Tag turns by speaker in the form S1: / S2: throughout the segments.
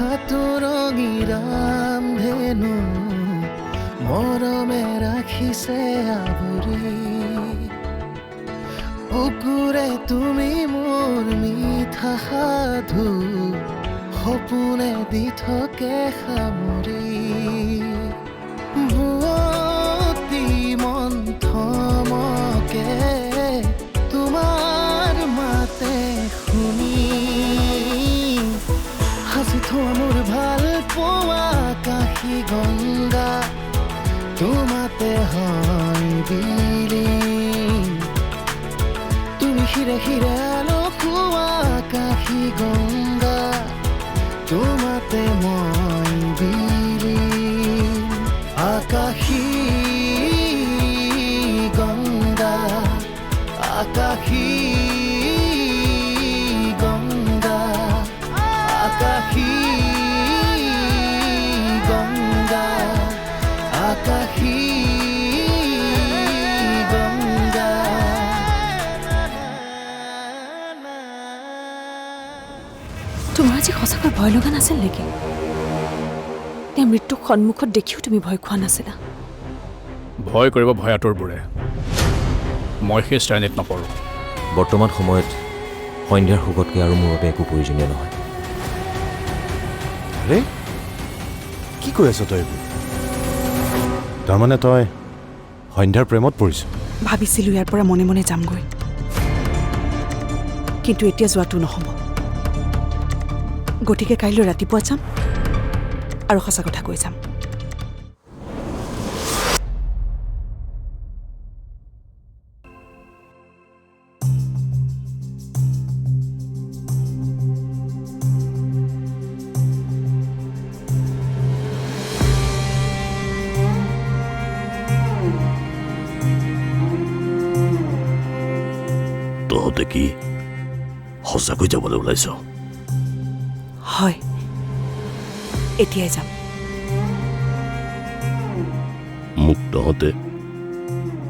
S1: আশাতুৰঙী ৰামধেনু মৰমে ৰাখিছে আৱৰি বুকুৰে তুমি মোৰ মিঠা সাধু সপোনে দি থাকে সামৰি বুৱতী মন থমকে তোমাৰ মাতে শুনি সাজি থোৱা মোৰ ভাল পোৱা কাশী গংগা তোমাতে হয় বিলীন তুমি শিৰে শিৰে লখোৱা কাশী গংগা তোমাতে মই বিলীন আকাশী গংগা আকাশী গংগা আকাশী গংগা আকাশী গংগা
S2: তোমাৰ আজি সঁচাকৈ ভয় লগা নাছিল নেকি নে মৃত্যুক সন্মুখত দেখিও তুমি ভয় খোৱা নাছিলা
S3: ভয় কৰিব ভয়াতুৰবোৰে মই সেই শ্ৰেণীত নপৰোঁ
S4: বৰ্তমান সময়ত সন্ধ্যাৰ সুখতকৈ আৰু মোৰ বাবে একো প্ৰয়োজনীয় নহয়
S5: আৰে কি কৈ আছ তই এইবোৰ তাৰমানে তই সন্ধ্যাৰ প্ৰেমত পৰিছ
S2: ভাবিছিলোঁ ইয়াৰ পৰা মনে মনে যামগৈ কিন্তু এতিয়া যোৱাটো নহ'ব গতিকে কাইলৈ ৰাতিপুৱা যাম আৰু সঁচা কথা কৈ যাম
S6: তহঁতে কি সঁচাকৈ যাবলৈ ওলাইছ
S2: হয় এতিয়াই যাম
S6: মোক তহঁতে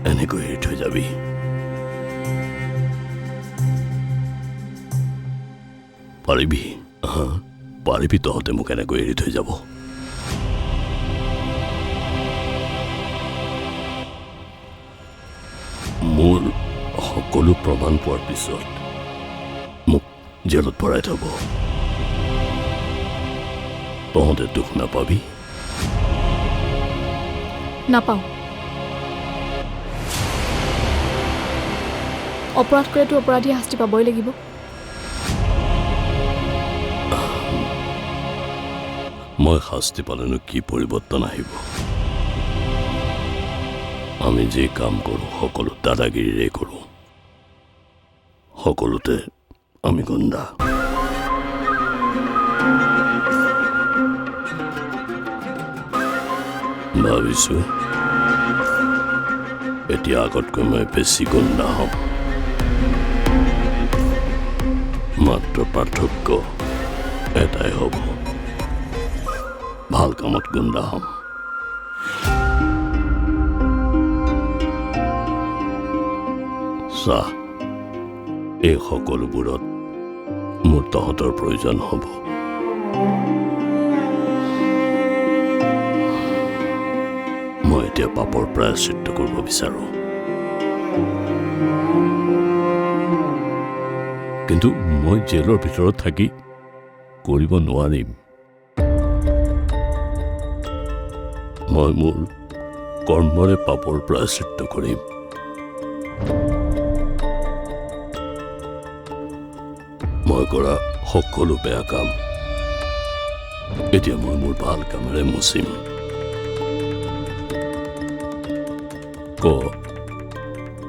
S6: এনেকৈ এৰি থৈ যাবি পাৰিবি পাৰিবি তহঁতে মোক এনেকৈ এৰি থৈ যাব মোৰ সকলো প্ৰমাণ পোৱাৰ পিছত মোক জেলত ভৰাই থব তহঁতে দুখ নাপাবি
S7: নাপাওঁ অপৰাধ কৰিলেতো অপৰাধীয়ে শাস্তি পাবই লাগিব
S6: মই শাস্তি পালেনো কি পৰিৱৰ্তন আহিব আমি যি কাম কৰোঁ সকলো দাদাগিৰিৰে কৰোঁ সকলোতে আমি গুণ্ডা ভাবিছো এতিয়া আগতকৈ মই বেছি গুণ্ডা হ'ম মাত্ৰ পাৰ্থক্য এটাই হ'ব ভাল কামত গুণ্ডা হ'ম চাহ এই সকলোবোৰত মোৰ তহঁতৰ প্ৰয়োজন হ'ব মই এতিয়া পাপৰ প্ৰায়শ্চিত্ত কৰিব বিচাৰোঁ কিন্তু মই জেলৰ ভিতৰত থাকি কৰিব নোৱাৰিম মই মোৰ কৰ্মৰে পাপৰ প্ৰায়শ্চিত্ত কৰিম মই কৰা সকলো বেয়া কাম এতিয়া মই মোৰ ভাল কামেৰে মুচিম ক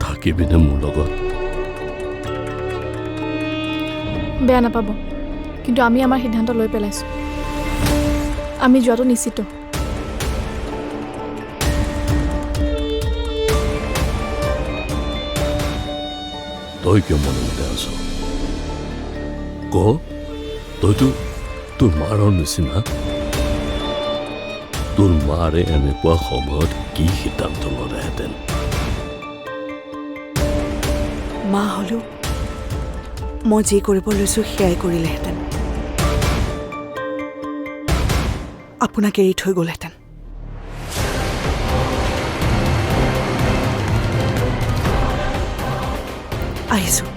S6: থাকিবিনে মোৰ লগত
S7: বেয়া নাপাব কিন্তু আমি আমাৰ সিদ্ধান্ত লৈ পেলাইছোঁ আমি যোৱাটো নিশ্চিত
S6: তই কিয় মনে আছ ক তইতো তোৰ মাৰৰ নিচিনা তোৰ মাৰে এনেকুৱা সময়ত কি সিদ্ধান্ত ল'লেহেঁতেন
S2: মা হ'লেও মই যি কৰিব লৈছোঁ সেয়াই কৰিলেহেঁতেন
S8: আপোনাক এৰি থৈ গ'লহেঁতেন। আহিছোঁ।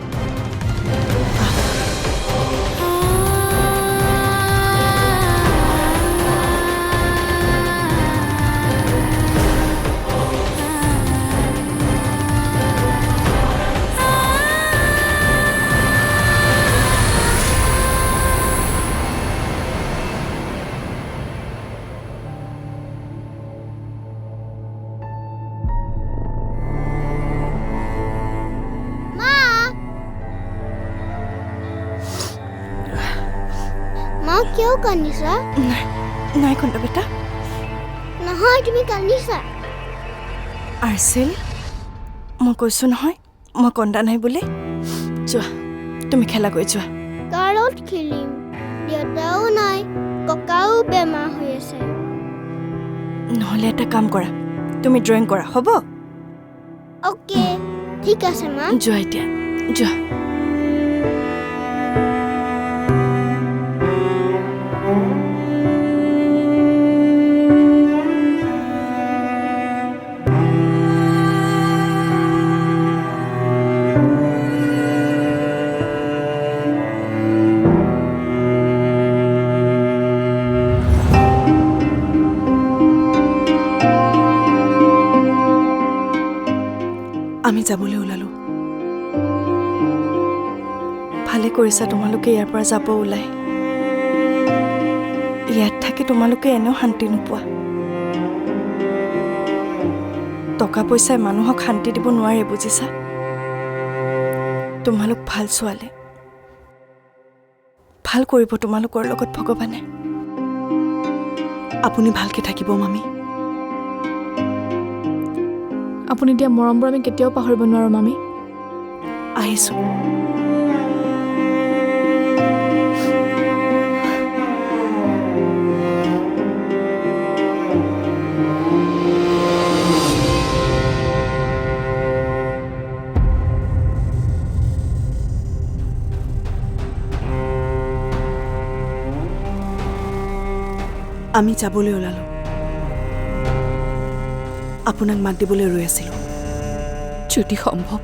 S9: মা কিয় কান্দিছা?
S8: নাই কন্দা বেটা।
S9: নহয় তুমি কান্দিছা।
S8: আৰ্চিল, মই কৈছোঁ নহয় মই কন্দা নাই বুলি। যোৱা তুমি খেলা কৰি যোৱা।
S9: কাৰ লগত খেলিম? দেউতাও নাই, ককাও বেমাৰ হৈ আছে।
S8: নহ'লে এটা কাম কৰা, তুমি ড্ৰয়িং কৰা, হ'ব?
S9: অ'কে, ঠিক আছে মা।
S8: যোৱা এতিয়া, যোৱা। আমি যাবলৈ ওলালোঁ। ভালে কৰিছা তোমালোকে ইয়াৰ পৰা যাব ওলাই। ইয়াত থাকি তোমালোকে এনেও শান্তি নোপোৱা। টকা পইচাই মানুহক শান্তি দিব নোৱাৰে, বুজিছা? তোমালোক ভাল ছোৱালী, ভাল কৰিব তোমালোকৰ লগত ভগৱানে। আপুনি ভালকৈ থাকিব মামী।
S7: আপুনি দিয়া মৰমবোৰ আমি কেতিয়াও পাহৰিব নোৱাৰোঁ মামী।
S8: আহিছোঁ। আমি যাবলৈ ওলালোঁ। আপোনাক মাত দিবলৈ ৰৈ আছিলোঁ।
S2: যদি সম্ভৱ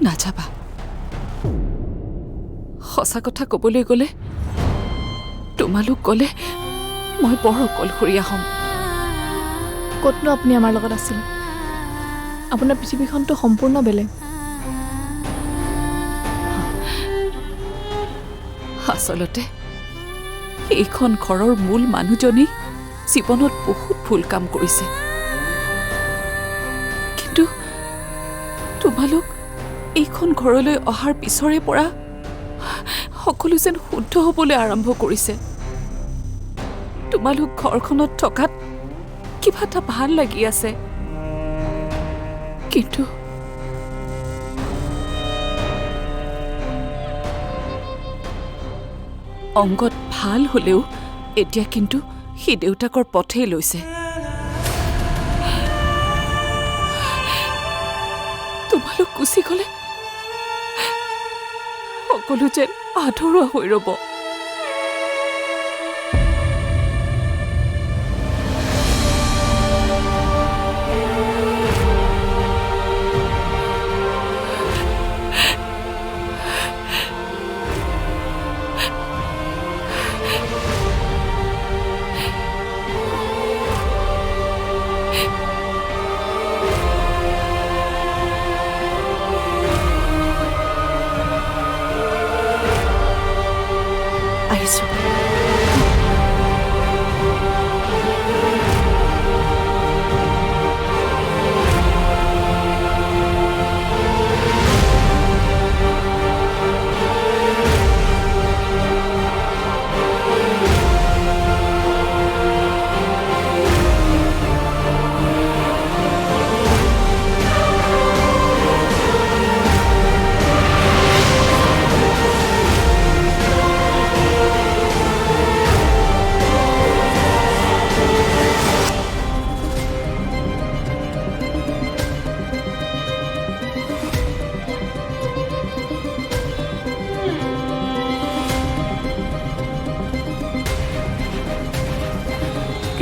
S2: নাযাবা। সঁচা কথা ক'বলৈ গ'লে তোমালোক গ'লে মই বৰ অকলশৰীয়া হ'ম।
S7: ক'তনো আপুনি আমাৰ লগত আছিল? আপোনাৰ পৃথিৱীখনটো সম্পূৰ্ণ বেলেগ।
S2: আচলতে এইখন ঘৰৰ মূল মানুহজনী জীৱনত বহুত ভুল কাম কৰিছে, কিন্তু তোমালোক এইখন ঘৰলৈ অহাৰ পিছৰে পৰা সকলো যেন শুদ্ধ হ'বলৈ আৰম্ভ কৰিছে। তোমালোক ঘৰখনত থকাত কিবা এটা ভাল লাগি আছে, কিন্তু অংগত ভাল হ'লেও এতিয়া কিন্তু সি দেউতাকৰ পথেই লৈছে। তোমালোক গুচি গ'লে সকলো যেন আধৰুৱা হৈ ৰ'ব।
S8: আহিছোঁ।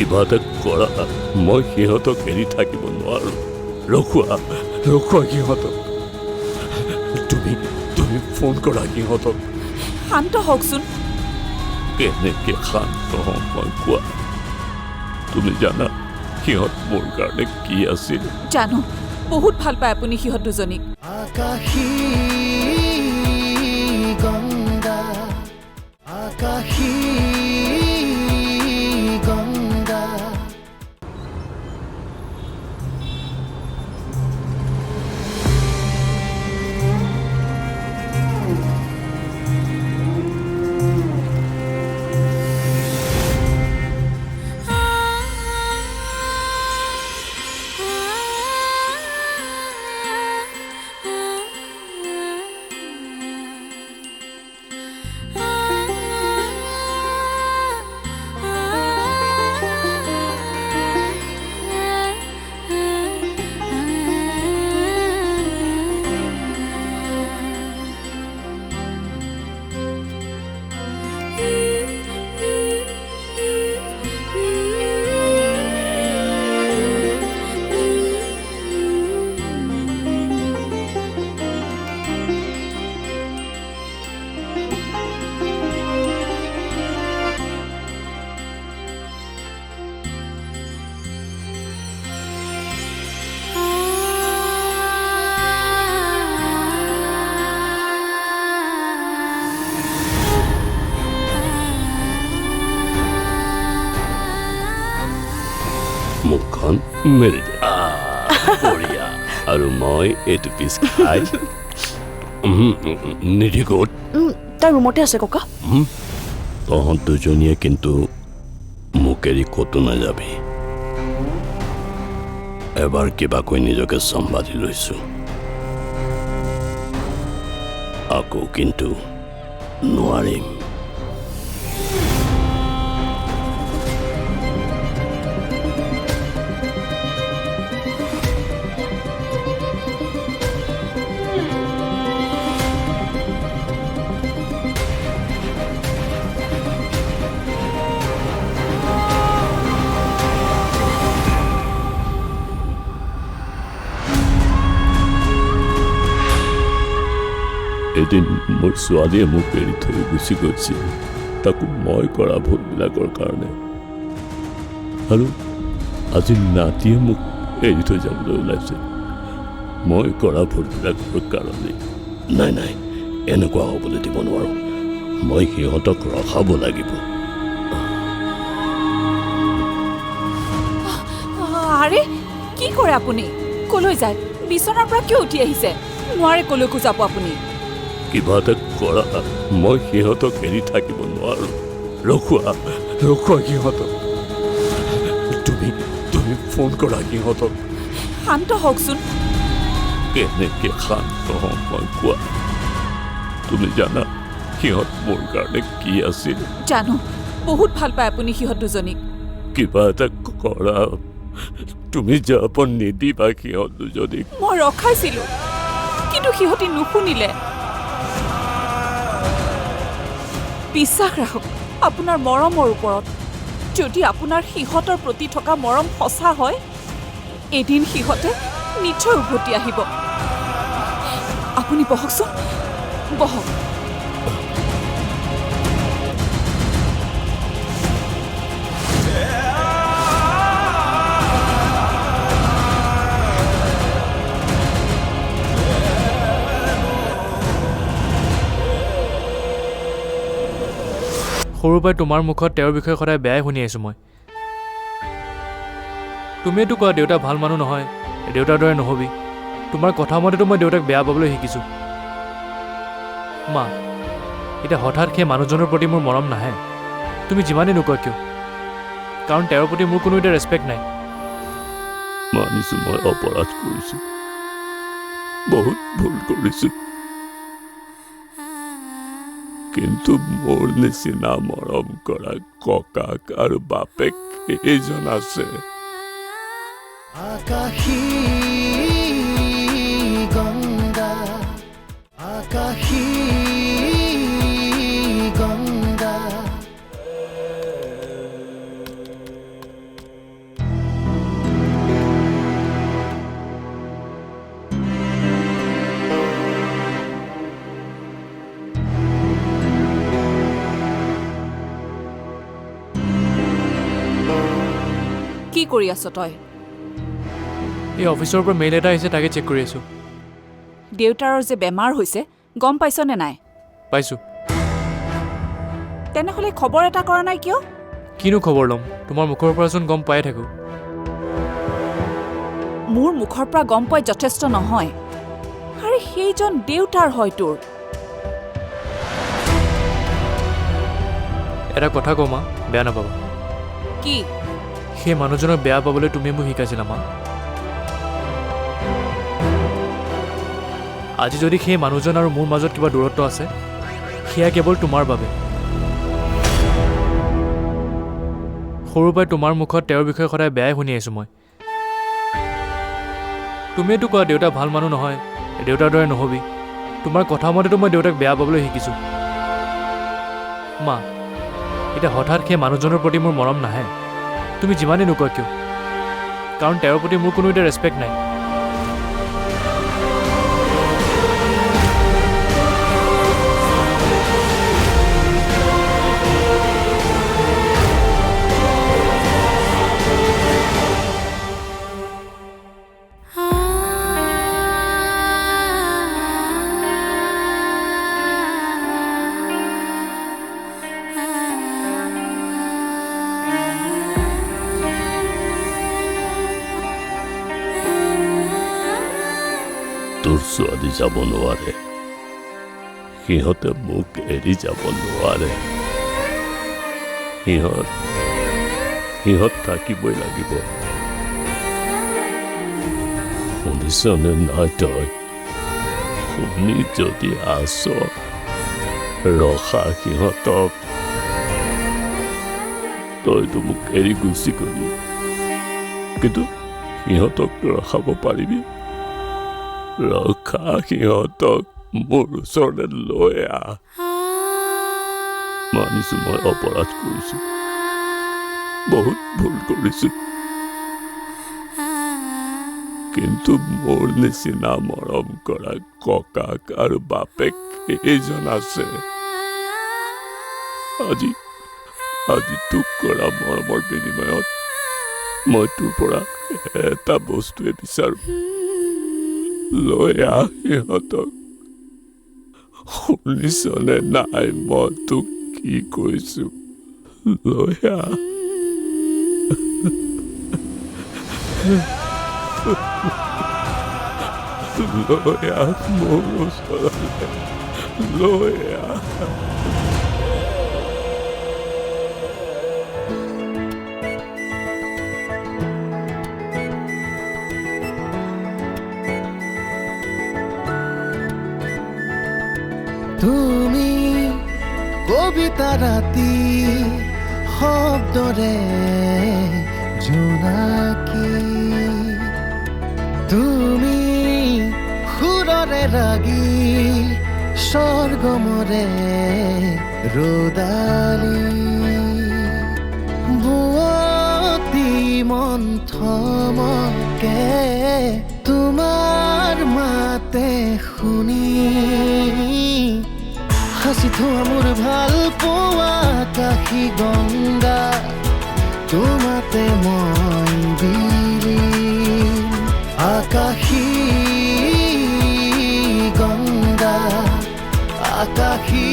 S6: কিবা এটা কৰা মই সিহঁতক এৰি থাকিব নোৱাৰো ৰখোৱা সিহঁতক তুমি ফোন কৰা সিহঁতক
S2: শান্ত হওকচোন।
S6: কেনেকে শান্ত হওঁ মই কোৱা তুমি জানা সিহঁত মোৰ কাৰণে কি আছিল
S2: জানো বহুত ভাল পায় আপুনি সিহঁত দুজনীক।
S1: আকাশী গংগা আকাশী গংগা
S6: মুখখন মেলি দে বঢ়িয়া আৰু মই এইটো পিচ খাই নিধিকত
S8: তাৰ ৰুমতে আছে ককা।
S6: তহঁত দুজনীয়ে কিন্তু মোক এৰি ক'তো নাযাবি এবাৰ কিবা কৈ নিজকে চম্ভালি লৈছো আকৌ কিন্তু নোৱাৰিম এদিন মোৰ ছোৱালীয়ে মোক এৰি থৈ গুচি গৈছিল তাকো মই কৰা ভুলবিলাকৰ কাৰণে আৰু আজি নাতিয়ে মোক এৰি থৈ যাবলৈ ওলাইছে মই কৰা ভুলবিলাকৰ কাৰণে নাই এনেকুৱা হ'বলৈ দিব নোৱাৰো মই সিহঁতক ৰখাব লাগিব
S2: আৰে কি কৰে আপুনি কলৈ যায় বিচনাৰ পৰা কিয় উঠি আহিছে নোৱাৰে কলৈকো যাব আপুনি
S6: কিবা এটা কৰা মই সিহঁতক এৰি থাকিব নোৱাৰো ৰখোৱা সিহঁতক তুমি ফোন কৰা সিহঁতক
S2: শান্ত হওকচোন।
S6: কেনেকে শান্ত হওঁ মই কোৱা তুমি জানা সিহঁত মোৰ কাৰণে কি আছিল
S2: জানো বহুত ভাল পায় আপুনি সিহঁত দুজনীক।
S6: কিবা এটা কৰা তুমি যাব নিদিবা সিহঁত দুজনীক
S2: মই ৰখাইছিলো কিন্তু সিহঁতি নুশুনিলে। বিশ্বাস ৰাখক আপোনাৰ মৰমৰ ওপৰত যদি আপোনাৰ সিহঁতৰ প্ৰতি থকা মৰম সঁচা হয় এদিন সিহঁতে নিশ্চয় উভতি আহিব। আপুনি বহকচোন বহক।
S10: সৰুৰ পৰাই তোমাৰ মুখত তেওঁৰ বিষয়ে সদায় বেয়াই শুনি আহিছোঁ মই তুমিয়েতো কোৱা দেউতা ভাল মানুহ নহয় দেউতাৰ দৰে নহবি তোমাৰ কথা মতেতো মই দেউতাক বেয়া পাবলৈ শিকিছোঁ মা এতিয়া হঠাৎ সেই মানুহজনৰ প্ৰতি মোৰ মৰম নাহে তুমি যিমানেই নোকোৱা কিয় কাৰণ তেওঁৰ প্ৰতি মোৰ কোনো এতিয়া ৰেচপেক্ট নাই
S6: মানিছো মই অপৰাধ কৰিছো বহুত ভুল কৰিছো কিন্তু মোৰ নিচিনা মৰম কৰা ককাক আৰু বাপেক এইজন আছে
S1: আকাশী গংগা আকাশী গংগা
S2: কৰি আছ তই?
S10: এই অফিচৰ পৰা মেইল এটা আহিছে, তাকে চেক কৰি আছোঁ।
S2: দেউতাৰৰ যে বেমাৰ হৈছে গম পাইছনে নাই?
S10: পাইছোঁ।
S2: তেনেহ'লে খবৰ এটা কৰা নাই কিয়?
S10: কিনো খবৰ ল'ম? তোমাৰ মুখৰ পৰাচোন গম পায়ে থাকোঁ।
S2: মোৰ মুখৰ পৰা গম পোৱাই যথেষ্ট নহয়। আৰে সেইজন দেউতাৰ হয় তোৰ।
S10: এটা কথা কওঁ মা, বেয়া নাপাবা।
S2: কি?
S10: সেই মানুহজনক বেয়া পাবলৈ তুমি মোক শিকাইছিলা মা। আজি যদি সেই মানুহজন আৰু মোৰ মাজত কিবা দূৰত্ব আছে, সেয়া কেৱল তোমাৰ বাবে। সৰুৰ পৰাই তোমাৰ মুখত তেওঁৰ বিষয়ে সদায় বেয়াই শুনি আহিছোঁ মই। তুমিয়েতো কোৱা দেউতা ভাল মানুহ নহয়, দেউতাৰ দৰে নহবি। তোমাৰ কথা মতেতো মই দেউতাক বেয়া পাবলৈ শিকিছোঁ। মা, এতিয়া হঠাৎ সেই মানুহজনৰ প্ৰতি মোৰ মৰম নাহে, তুমি যিমানেই নোকোৱা কিয়, কাৰণ তেওঁৰ প্ৰতি মোৰ কোনো এতিয়া ৰেচপেক্ট নাই।
S6: তোৰ ছোৱালী যাব নোৱাৰে, সিহঁতে মোক এৰি যাব নোৱাৰে। সিহঁত থাকিবই লাগিব। শুনিছনে নাই তই? শুনি যদি আছ, ৰখা সিহঁতক। তইতো মোক এৰি গুচি গলি, কিন্তু সিহঁতক ৰখাব পাৰিবি? ৰখা সিহঁতক, মোৰ ওচৰলৈ লৈ আহ। মানিছো মই অপৰাধ কৰিছো, বহুত ভুল কৰিছো, কিন্তু মোৰ নিচিনা মৰম কৰা ককাক আৰু বাপেক এইজন আছে। আজি তোক কৰা মৰমৰ বিনিময়ত মই তোৰ পৰা এটা বস্তুৱে বিচাৰো, লৈ আহ সিহঁতক। শুনিছনে নাই মই তোক কি কৈছো? লৈ আহ। লৈ আহ মোৰ ওচৰলৈ, লৈ আহ।
S1: তুমি কবিতা ৰাতি শব্দৰে জোনাকী, তুমি সুৰৰে ৰাগী স্বৰ্গমৰে ৰদালি, বুৱতী মন্থমকে তোমাৰ মাতে শুনি হাসি থোৱা মোৰ ভাল পোৱা কাশী গংগা, তোমাতে মই বিলীন। আকাশী গংগা, আকাশী